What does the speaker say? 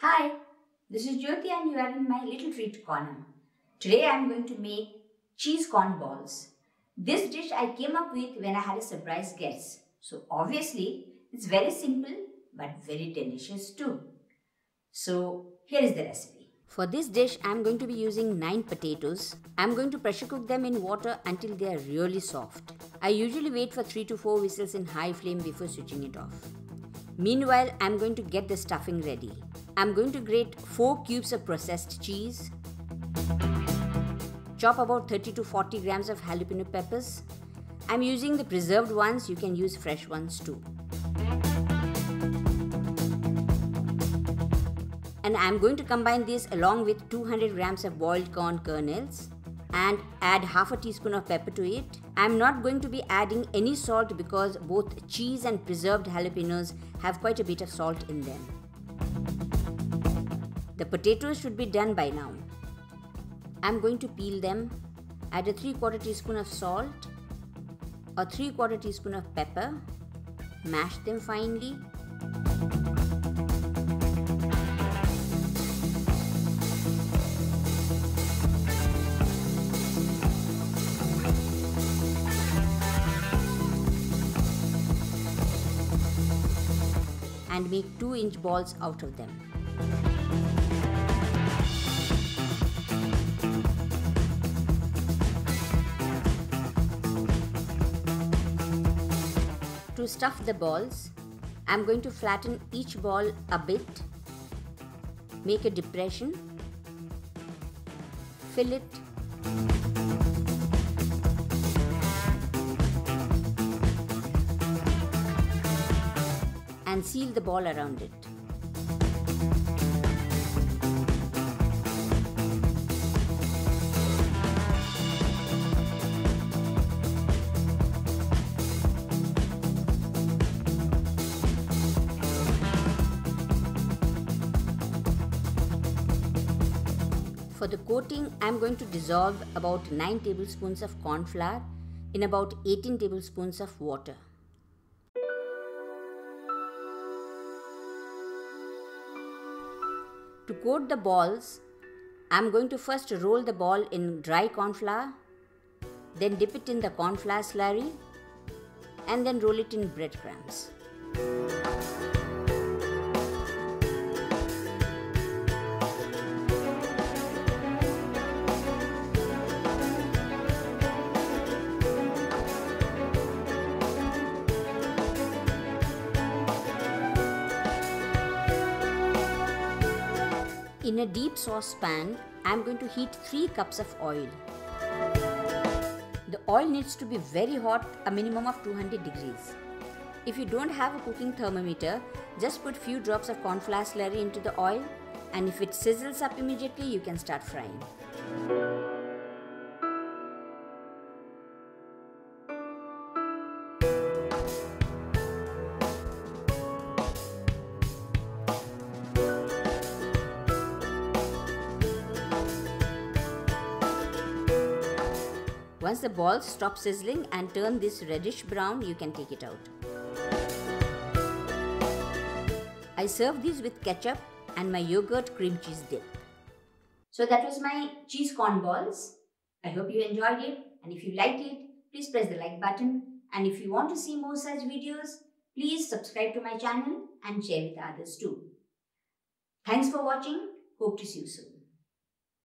Hi, this is Jyoti and you are in my little treat corner. Today I am going to make cheese corn balls. This dish I came up with when I had a surprise guest. So obviously it's very simple but very delicious too. So here is the recipe. For this dish I am going to be using 9 potatoes. I am going to pressure cook them in water until they are really soft. I usually wait for 3 to 4 whistles in high flame before switching it off. Meanwhile, I am going to get the stuffing ready. I am going to grate 4 cubes of processed cheese, chop about 30 to 40 grams of jalapeno peppers. I am using the preserved ones, you can use fresh ones too. And I am going to combine this along with 200 grams of boiled corn kernels and add half a teaspoon of pepper to it. I am not going to be adding any salt because both cheese and preserved jalapenos have quite a bit of salt in them. The potatoes should be done by now. I am going to peel them, add a 3/4 teaspoon of salt, a 3/4 teaspoon of pepper, mash them finely. And make 2-inch balls out of them. To stuff the balls, I am going to flatten each ball a bit, make a depression, fill it, and seal the ball around it. For the coating, I am going to dissolve about 9 tablespoons of corn flour in about 18 tablespoons of water. To coat the balls, I am going to first roll the ball in dry corn flour, then dip it in the corn flour slurry, and then roll it in breadcrumbs. In a deep saucepan, I am going to heat 3 cups of oil. The oil needs to be very hot, a minimum of 200 degrees. If you don't have a cooking thermometer, just put few drops of corn flour slurry into the oil, and if it sizzles up immediately, you can start frying. Once the balls stop sizzling and turn this reddish brown, you can take it out. I serve these with ketchup and my yogurt cream cheese dip. So that was my cheese corn balls. I hope you enjoyed it, and if you liked it, please press the like button, and if you want to see more such videos, please subscribe to my channel and share with others too. Thanks for watching. Hope to see you soon.